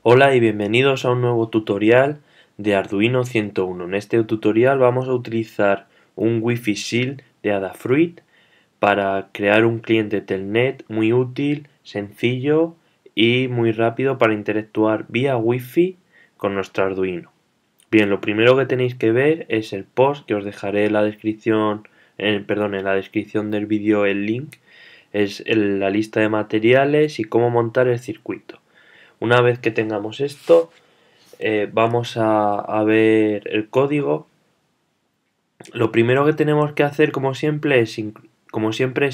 Hola y bienvenidos a un nuevo tutorial de Arduino 101. En este tutorial vamos a utilizar un Wi-Fi Shield de Adafruit para crear un cliente Telnet muy útil, sencillo y muy rápido para interactuar vía Wi-Fi con nuestro Arduino. Bien, lo primero que tenéis que ver es el post que os dejaré en la descripción, en la descripción del vídeo el link, es la lista de materiales y cómo montar el circuito. Una vez que tengamos esto, vamos a ver el código. Lo primero que tenemos que hacer, como siempre, es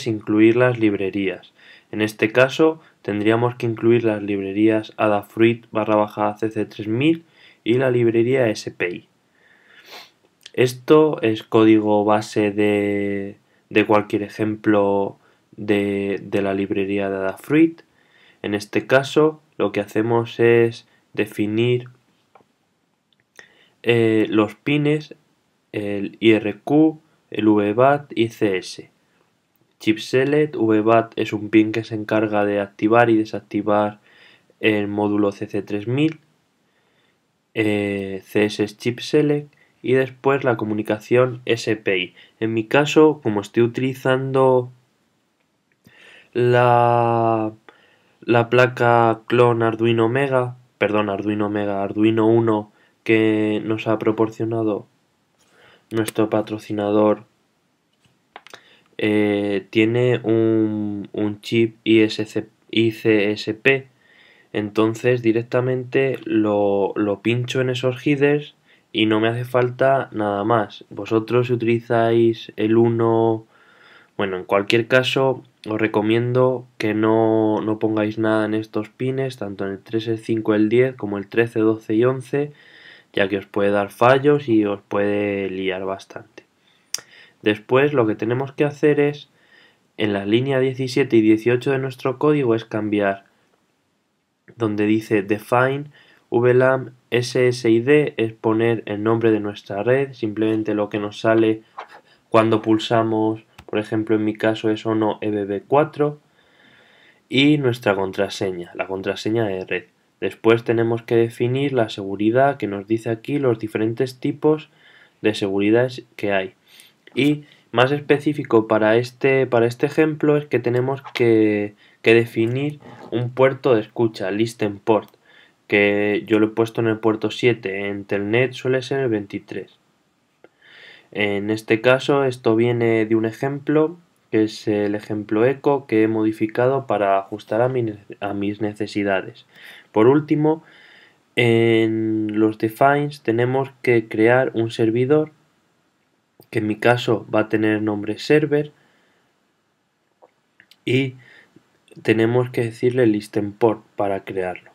incluir las librerías. En este caso, tendríamos que incluir las librerías Adafruit /cc3000 y la librería SPI. Esto es código base de cualquier ejemplo de la librería de Adafruit. En este caso, lo que hacemos es definir los pines, el IRQ, el VBAT y CS. ChipSelect, VBAT es un pin que se encarga de activar y desactivar el módulo CC3000, CS es ChipSelect y después la comunicación SPI. En mi caso, como estoy utilizando la placa clon Arduino Arduino 1 que nos ha proporcionado nuestro patrocinador, tiene un chip ICSP, entonces directamente lo pincho en esos headers y no me hace falta nada más. Vosotros si utilizáis el 1, bueno, en cualquier caso os recomiendo que no pongáis nada en estos pines, tanto en el 3, el 5, el 10 como el 13, 12 y 11, ya que os puede dar fallos y os puede liar bastante. Después lo que tenemos que hacer es, en la línea 17 y 18 de nuestro código, es cambiar donde dice define VLAN SSID, es poner el nombre de nuestra red, simplemente lo que nos sale cuando pulsamos, por ejemplo en mi caso es ONO EBB4, y nuestra contraseña, la contraseña de red. Después tenemos que definir la seguridad, que nos dice aquí los diferentes tipos de seguridad que hay. Y más específico para este ejemplo es que tenemos que definir un puerto de escucha, listen port, que yo lo he puesto en el puerto 7, en Telnet suele ser el 23. En este caso esto viene de un ejemplo, que es el ejemplo eco, que he modificado para ajustar a mis necesidades. Por último, en los defines tenemos que crear un servidor, que en mi caso va a tener nombre server, y tenemos que decirle listen-port para crearlo.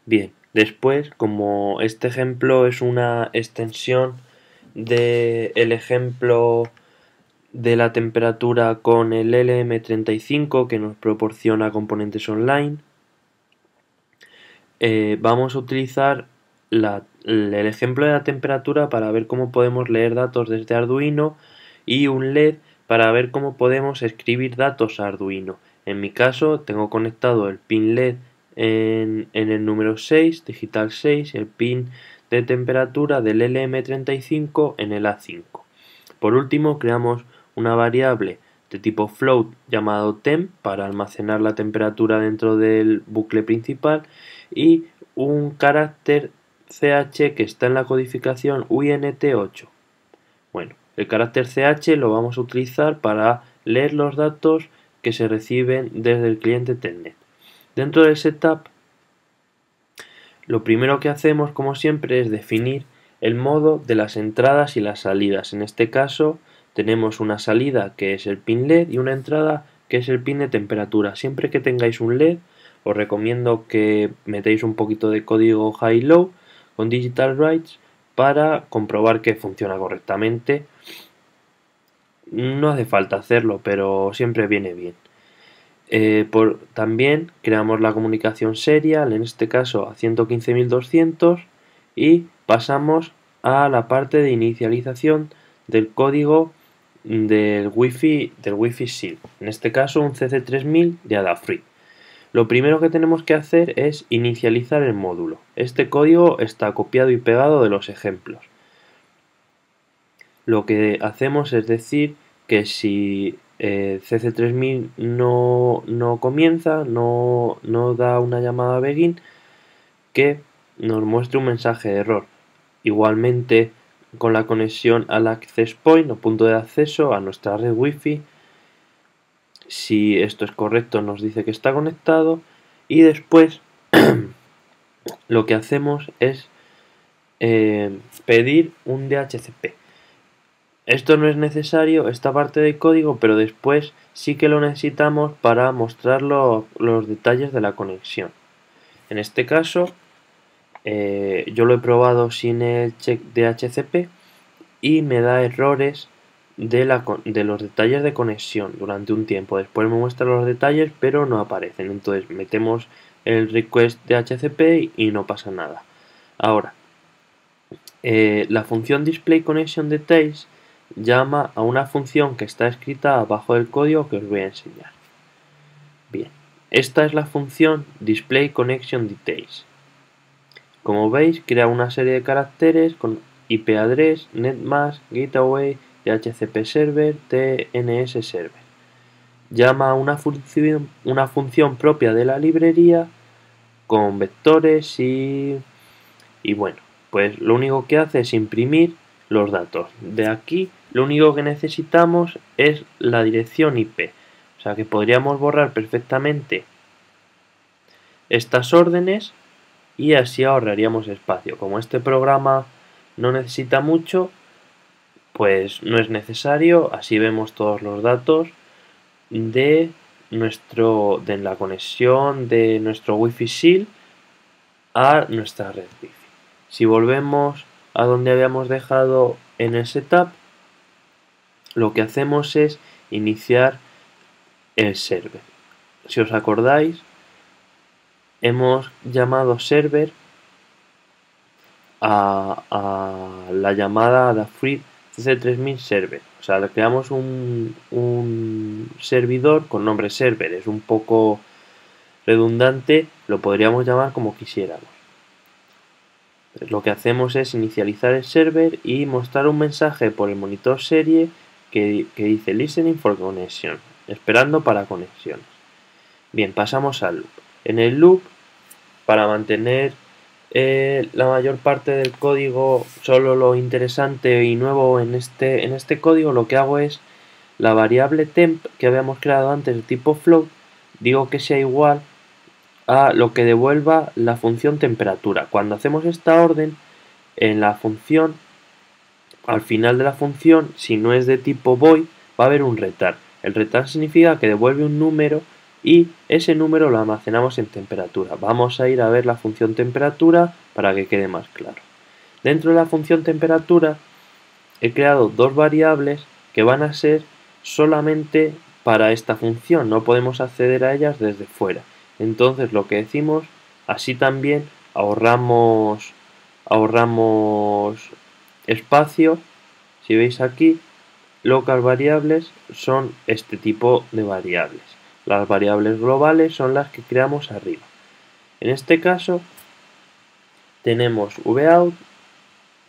Bien, después, como este ejemplo es una extensión del ejemplo de la temperatura con el LM35 que nos proporciona componentes online, vamos a utilizar el ejemplo de la temperatura para ver cómo podemos leer datos desde Arduino y un LED para ver cómo podemos escribir datos a Arduino. En mi caso tengo conectado el pin LED en el número 6, digital 6, y el pin de temperatura del LM35 en el A5. Por último, creamos una variable de tipo float llamado temp para almacenar la temperatura dentro del bucle principal y un carácter ch que está en la codificación uint8. Bueno, el carácter ch lo vamos a utilizar para leer los datos que se reciben desde el cliente Telnet. Dentro del setup, lo primero que hacemos, como siempre, es definir el modo de las entradas y las salidas. En este caso tenemos una salida que es el pin LED y una entrada que es el pin de temperatura. Siempre que tengáis un LED os recomiendo que metáis un poquito de código high-low con digital writes para comprobar que funciona correctamente. No hace falta hacerlo, pero siempre viene bien. También creamos la comunicación serial, en este caso a 115.200, y pasamos a la parte de inicialización del código del Wi-Fi Shield, en este caso un CC3000 de Adafruit. Lo primero que tenemos que hacer es inicializar el módulo. Este código está copiado y pegado de los ejemplos. Lo que hacemos es decir que si CC3000 no comienza, no da una llamada a begin, que nos muestre un mensaje de error. Igualmente, con la conexión al access point o punto de acceso a nuestra red wifi, si esto es correcto nos dice que está conectado, y después lo que hacemos es pedir un DHCP. Esto no es necesario, esta parte del código, pero después sí que lo necesitamos para mostrar los detalles de la conexión. En este caso, yo lo he probado sin el check DHCP y me da errores de los detalles de conexión durante un tiempo. Después me muestra los detalles, pero no aparecen. Entonces metemos el request DHCP y no pasa nada. Ahora, la función displayConnectionDetails llama a una función que está escrita abajo del código que os voy a enseñar. Bien, esta es la función displayConnectionDetails. Como veis, crea una serie de caracteres con IP address, netmask, gateway, DHCP server, TNS server. Llama a una función propia de la librería con vectores y bueno, pues lo único que hace es imprimir los datos. De aquí lo único que necesitamos es la dirección IP. O sea que podríamos borrar perfectamente estas órdenes y así ahorraríamos espacio. Como este programa no necesita mucho, pues no es necesario. Así vemos todos los datos de la conexión de nuestro Wi-Fi SIL a nuestra red Wi-Fi. Si volvemos a donde habíamos dejado en el setup, lo que hacemos es iniciar el server. Si os acordáis, hemos llamado server a la llamada de free CC3000 server. O sea, le creamos un servidor con nombre server. Es un poco redundante, lo podríamos llamar como quisiéramos. Lo que hacemos es inicializar el server y mostrar un mensaje por el monitor serie que dice listening for connection, esperando para conexiones. Bien, pasamos al loop. En el loop, para mantener la mayor parte del código, solo lo interesante y nuevo en este código, lo que hago es la variable temp que habíamos creado antes de tipo float, digo que sea igual a lo que devuelva la función temperatura. Cuando hacemos esta orden, en la función, al final de la función, si no es de tipo void, va a haber un return. El return significa que devuelve un número y ese número lo almacenamos en temperatura. Vamos a ir a ver la función temperatura para que quede más claro. Dentro de la función temperatura he creado dos variables que van a ser solamente para esta función, no podemos acceder a ellas desde fuera. Entonces lo que decimos, así también ahorramos espacio. Si veis aquí, local variables son este tipo de variables. Las variables globales son las que creamos arriba. En este caso tenemos vout,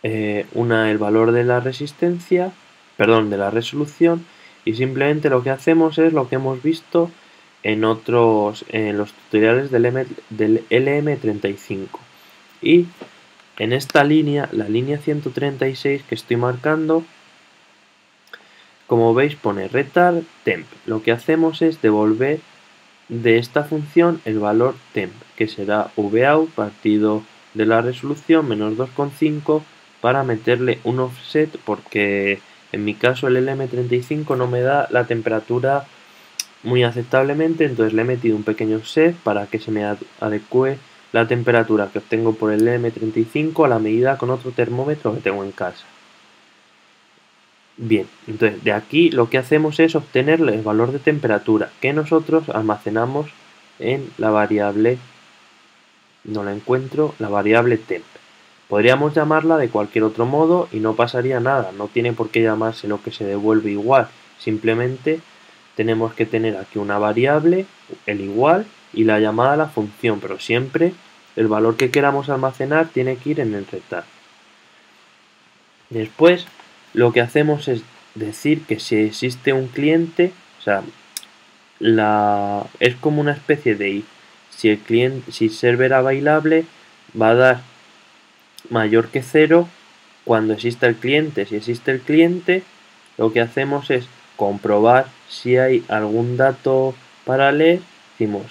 el valor de la resistencia, perdón, de la resolución, y simplemente lo que hacemos es lo que hemos visto en los tutoriales del LM35. Y en esta línea, la línea 136 que estoy marcando, como veis pone return temp. Lo que hacemos es devolver de esta función el valor temp, que será vout partido de la resolución menos 2,5 para meterle un offset, porque en mi caso el LM35 no me da la temperatura muy aceptablemente, entonces le he metido un pequeño offset para que se me adecue la temperatura que obtengo por el LM35 a la medida con otro termómetro que tengo en casa. Bien, entonces de aquí lo que hacemos es obtener el valor de temperatura que nosotros almacenamos en la variable, no la encuentro, la variable temp. Podríamos llamarla de cualquier otro modo y no pasaría nada, no tiene por qué llamarse lo que se devuelve igual, simplemente tenemos que tener aquí una variable, el igual, y la llamada a la función, pero siempre el valor que queramos almacenar tiene que ir en el return. Después lo que hacemos es decir que si existe un cliente, o sea, es como una especie de if. Si server available va a dar mayor que 0 cuando exista el cliente. Si existe el cliente, lo que hacemos es comprobar si hay algún dato para leer. Decimos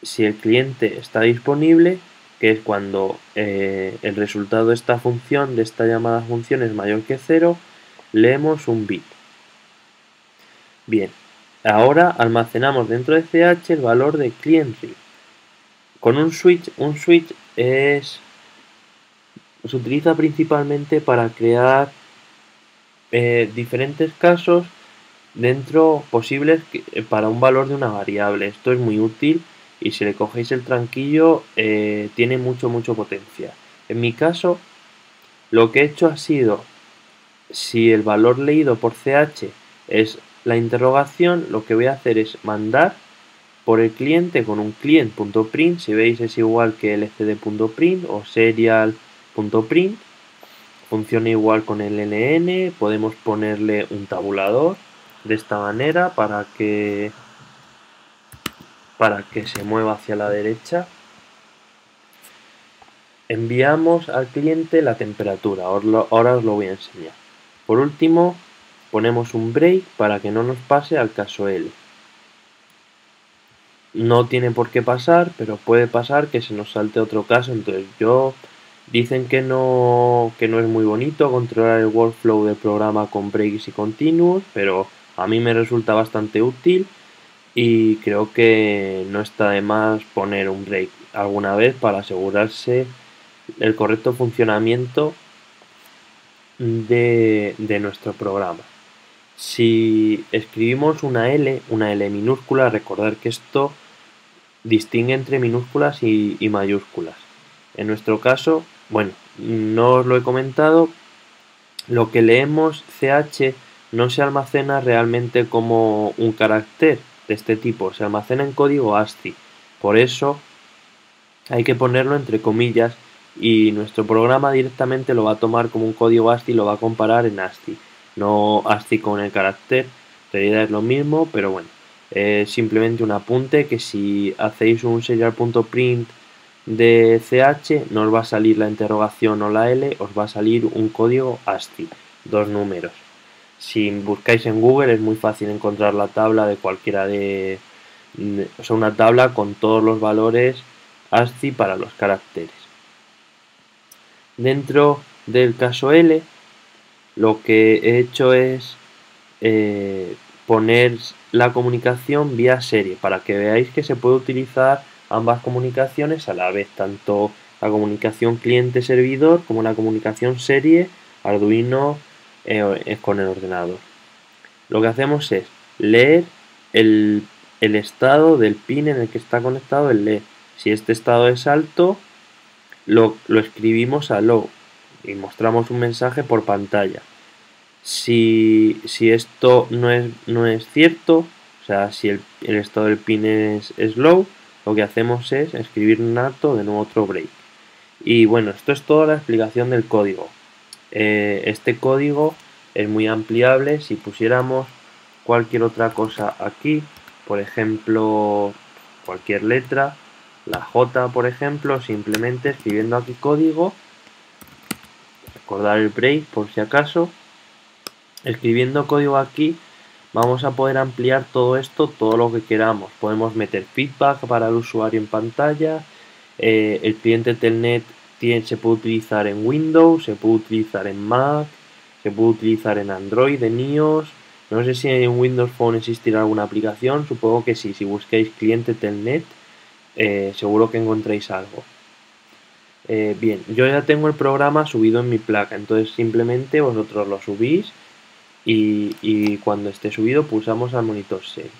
si el cliente está disponible, que es cuando el resultado de esta función, de esta llamada función, es mayor que 0, leemos un bit. Bien, ahora almacenamos dentro de ch el valor de client read. Con un switch se utiliza principalmente para crear diferentes casos dentro posibles para un valor de una variable. Esto es muy útil y si le cogéis el tranquillo tiene mucho potencial. En mi caso lo que he hecho ha sido, si el valor leído por ch es la interrogación, lo que voy a hacer es mandar por el cliente con un client.print, si veis es igual que lcd.print o serial.print, funciona igual con el ln, podemos ponerle un tabulador de esta manera para que se mueva hacia la derecha. Enviamos al cliente la temperatura, ahora os lo voy a enseñar. Por último, ponemos un break para que no nos pase al caso L. No tiene por qué pasar, pero puede pasar que se nos salte otro caso. Entonces dicen que no es muy bonito controlar el workflow del programa con breaks y continuos, pero a mí me resulta bastante útil y creo que no está de más poner un break alguna vez para asegurarse el correcto funcionamiento de nuestro programa. Si escribimos una L minúscula, recordad que esto distingue entre minúsculas y mayúsculas. En nuestro caso, bueno, no os lo he comentado, lo que leemos ch no se almacena realmente como un carácter de este tipo, se almacena en código ASCII. Por eso hay que ponerlo entre comillas y nuestro programa directamente lo va a tomar como un código ASCII y lo va a comparar en ASCII. No ASCII con el carácter, en realidad es lo mismo, pero bueno, es simplemente un apunte que si hacéis un serial.print de ch no os va a salir la interrogación o la L, os va a salir un código ASCII, 2 números. Si buscáis en Google es muy fácil encontrar la tabla de cualquiera o sea, una tabla con todos los valores ASCII para los caracteres. Dentro del caso L, lo que he hecho es poner la comunicación vía serie para que veáis que se puede utilizar ambas comunicaciones a la vez, tanto la comunicación cliente-servidor como la comunicación serie Arduino con el ordenador. Lo que hacemos es leer el estado del pin en el que está conectado el LED. Si este estado es alto, lo escribimos a low y mostramos un mensaje por pantalla. Si esto no es cierto, o sea, si el estado del pin es low, lo que hacemos es escribir un alto, de nuevo otro break. Y bueno, esto es toda la explicación del código. Este código es muy ampliable. Si pusiéramos cualquier otra cosa aquí, por ejemplo, cualquier letra, la J, por ejemplo, simplemente escribiendo aquí código, recordar el break por si acaso, escribiendo código aquí vamos a poder ampliar todo esto, todo lo que queramos. Podemos meter feedback para el usuario en pantalla, el cliente Telnet se puede utilizar en Windows, se puede utilizar en Mac, se puede utilizar en Android, en iOS. No sé si en Windows Phone existirá alguna aplicación, supongo que sí. Si busquéis cliente Telnet, seguro que encontréis algo. Bien, yo ya tengo el programa subido en mi placa, entonces simplemente vosotros lo subís y cuando esté subido pulsamos al monitor serie.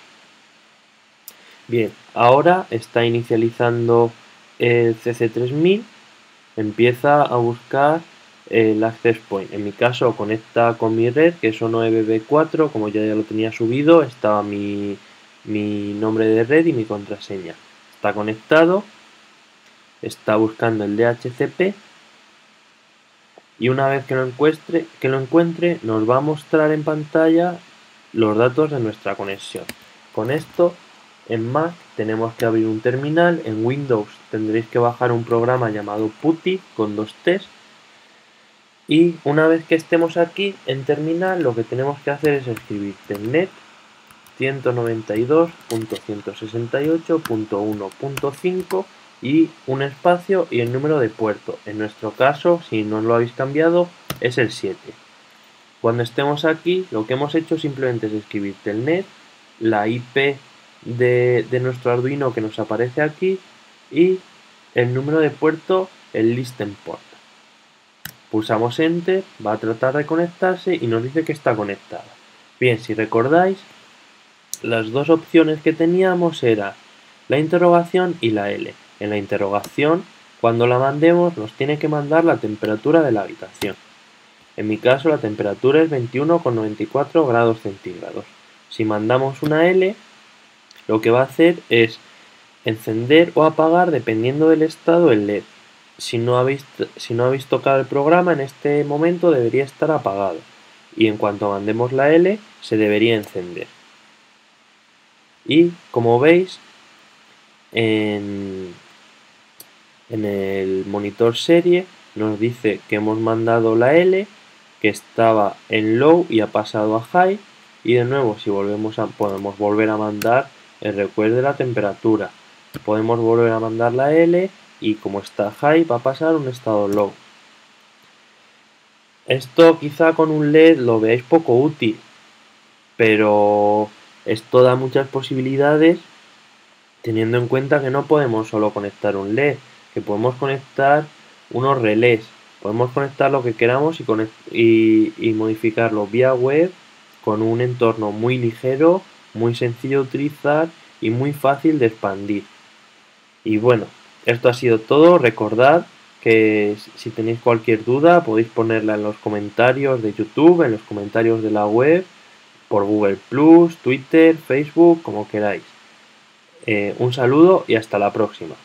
Bien, ahora está inicializando el CC3000, empieza a buscar el access point. En mi caso conecta con mi red, que es O9B4, como ya lo tenía subido, estaba mi nombre de red y mi contraseña. está conectado, está buscando el DHCP y una vez que lo encuentre nos va a mostrar en pantalla los datos de nuestra conexión. Con esto en Mac tenemos que abrir un terminal, en Windows tendréis que bajar un programa llamado PuTTY con 2 T's y una vez que estemos aquí en terminal lo que tenemos que hacer es escribir telnet 192.168.1.5 y un espacio y el número de puerto. En nuestro caso, si no lo habéis cambiado, es el 7. Cuando estemos aquí, lo que hemos hecho simplemente es escribir telnet, la IP de nuestro Arduino que nos aparece aquí y el número de puerto, el listen port. Pulsamos enter, va a tratar de conectarse y nos dice que está conectada. Bien, si recordáis, las dos opciones que teníamos eran la interrogación y la L. En la interrogación, cuando la mandemos, nos tiene que mandar la temperatura de la habitación. En mi caso, la temperatura es 21,94 grados centígrados. Si mandamos una L, lo que va a hacer es encender o apagar dependiendo del estado el LED. Si no habéis tocado el programa, en este momento debería estar apagado. Y en cuanto mandemos la L, se debería encender. Y como veis, en el monitor serie nos dice que hemos mandado la L, que estaba en low y ha pasado a high, y de nuevo si podemos volver a mandar el request de la temperatura, podemos volver a mandar la L y como está high va a pasar a un estado low. Esto quizá con un LED lo veáis poco útil, pero esto da muchas posibilidades teniendo en cuenta que no podemos solo conectar un LED, que podemos conectar unos relés, podemos conectar lo que queramos y modificarlo vía web con un entorno muy ligero, muy sencillo de utilizar y muy fácil de expandir. Y bueno, esto ha sido todo. Recordad que si tenéis cualquier duda podéis ponerla en los comentarios de YouTube, en los comentarios de la web, por Google+, Twitter, Facebook, como queráis. Un saludo y hasta la próxima.